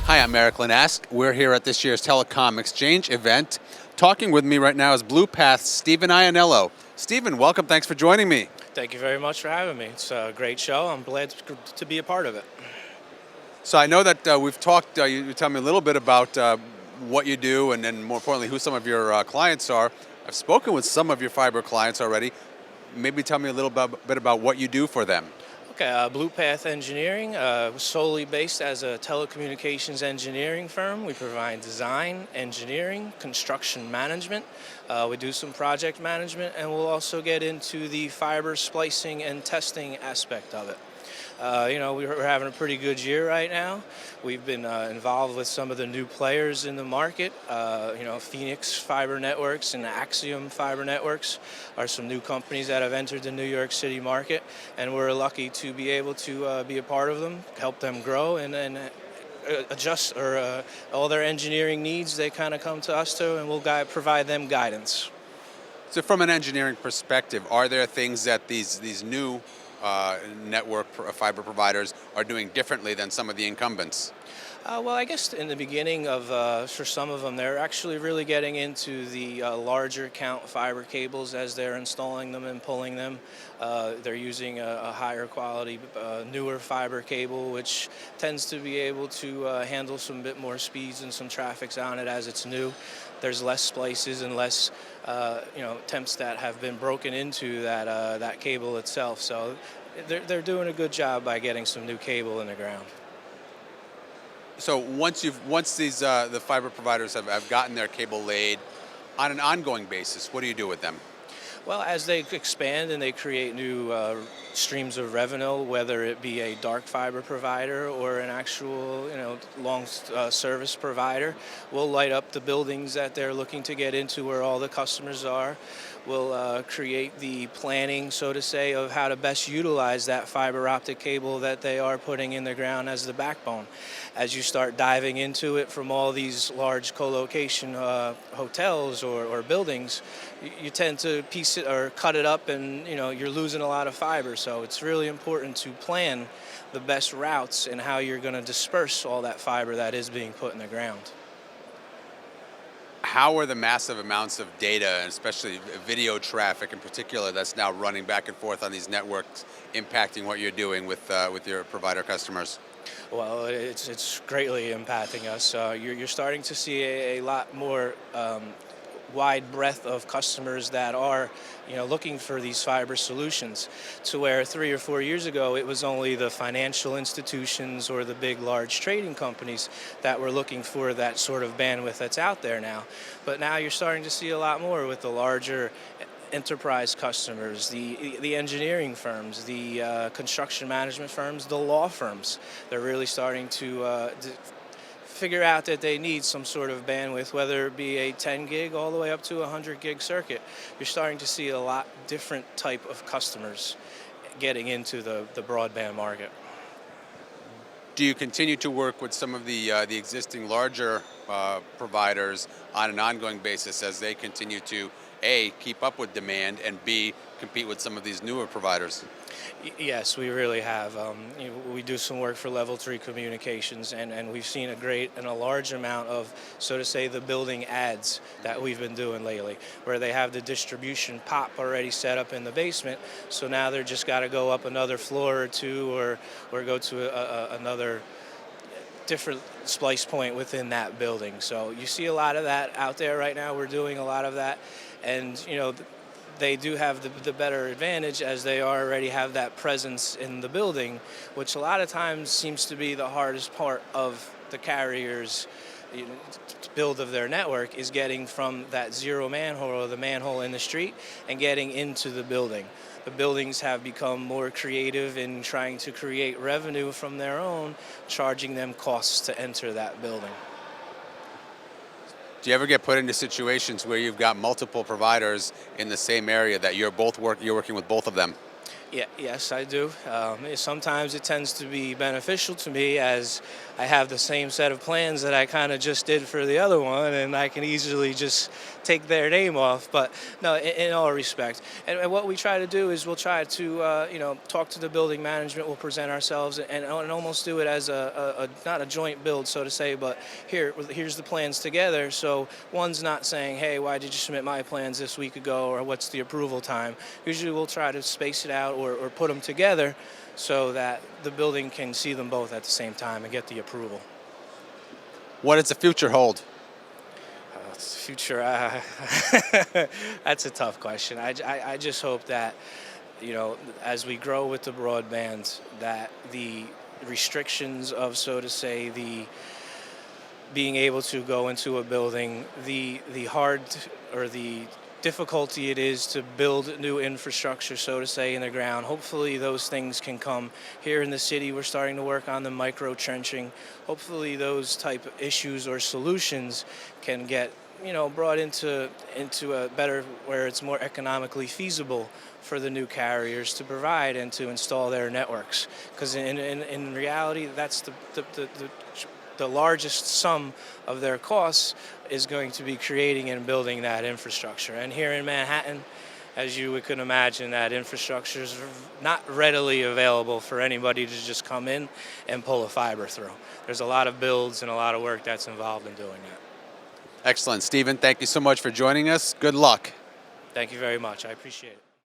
Hi, I'm Eric Linask. We're here at this year's Telecom Exchange event. Talking with me right now is BluePath's Stephen Ianello. Stephen, welcome. Thanks for joining me. Thank you very much for having me. It's a great show. I'm glad to be a part of it. So I know that we've talked, you tell me a little bit about what you do and then more importantly who some of your clients are. I've spoken with some of your fiber clients already. Maybe tell me a little bit about what you do for them. Okay, BluePath Engineering, solely based as a telecommunications engineering firm. We provide design, engineering, construction management. We do some project management, and we'll also get into the fiber splicing and testing aspect of it. We're having a pretty good year right now. We've been involved with some of the new players in the market. Phoenix Fiber Networks and Axiom Fiber Networks are some new companies that have entered the New York City market, and we're lucky to be able to be a part of them, help them grow, and adjust or all their engineering needs. They kind of come to us too, and we'll provide them guidance. So from an engineering perspective, are there things that these new network fiber providers are doing differently than some of the incumbents? Well, I guess in the beginning of, for some of them, they're actually really getting into the larger count fiber cables as they're installing them and pulling them. They're using a higher quality, newer fiber cable, which tends to be able to handle some bit more speeds and some traffics on it as it's new. There's less splices and less, temps that have been broken into that cable itself. So they're doing a good job by getting some new cable in the ground. So once these the fiber providers have gotten their cable laid on an ongoing basis, what do you do with them? Well, as they expand and they create new streams of revenue, whether it be a dark fiber provider or an actual, long service provider, we'll light up the buildings that they're looking to get into where all the customers are. We'll create the planning, so to say, of how to best utilize that fiber optic cable that they are putting in the ground as the backbone. As you start diving into it from all these large co-location hotels or buildings, you tend to piece it or cut it up, and you're losing a lot of fiber. So it's really important to plan the best routes and how you're going to disperse all that fiber that is being put in the ground. How are the massive amounts of data, and especially video traffic in particular, that's now running back and forth on these networks, impacting what you're doing with your provider customers? Well, it's greatly impacting us. You're starting to see a lot more wide breadth of customers that are, looking for these fiber solutions. To where 3 or 4 years ago, it was only the financial institutions or the big, large trading companies that were looking for that sort of bandwidth that's out there now. But now you're starting to see a lot more with the larger enterprise customers, the engineering firms, the construction management firms, the law firms. They're really starting to figure out that they need some sort of bandwidth, whether it be a 10 gig all the way up to a 100 gig circuit. You're starting to see a lot different type of customers getting into the broadband market. Do you continue to work with some of the existing larger providers on an ongoing basis as they continue to A, keep up with demand, and B, compete with some of these newer providers? Yes, we really have. We do some work for Level 3 Communications, and we've seen a great and a large amount of, so to say, the building ads that we've been doing lately, where they have the distribution pop already set up in the basement, so now they're just got to go up another floor or two or go to another different splice point within that building. So you see a lot of that out there right now. We're doing a lot of that, and they do have the better advantage as they already have that presence in the building, which a lot of times seems to be the hardest part of the carriers' build of their network, is getting from that zero manhole or the manhole in the street and getting into the building. The buildings have become more creative in trying to create revenue from their own, charging them costs to enter that building. Do you ever get put into situations where you've got multiple providers in the same area that you're working with both of them? Yeah, yes, I do. Sometimes it tends to be beneficial to me as I have the same set of plans that I kind of just did for the other one, and I can easily just take their name off. But no, in all respect, and what we try to do is we'll try to talk to the building management. We'll present ourselves and almost do it as a not a joint build, so to say, but here's the plans together. So one's not saying, hey, why did you submit my plans this week ago, or what's the approval time? Usually we'll try to space it out or put them together so that the building can see them both at the same time and get the approval. What does the future hold? Future, that's a tough question. I just hope that, as we grow with the broadband, that the restrictions of, so to say, the being able to go into a building, the hard or the difficulty it is to build new infrastructure, so to say, in the ground. Hopefully those things can come here in the city. We're starting to work on the micro trenching. Hopefully those type of issues or solutions can get brought into a better, where it's more economically feasible for the new carriers to provide and to install their networks, because in reality that's the largest sum of their costs is going to be creating and building that infrastructure. And here in Manhattan, as you could imagine, that infrastructure is not readily available for anybody to just come in and pull a fiber through. There's a lot of builds and a lot of work that's involved in doing that. Excellent. Stephen, thank you so much for joining us. Good luck. Thank you very much. I appreciate it.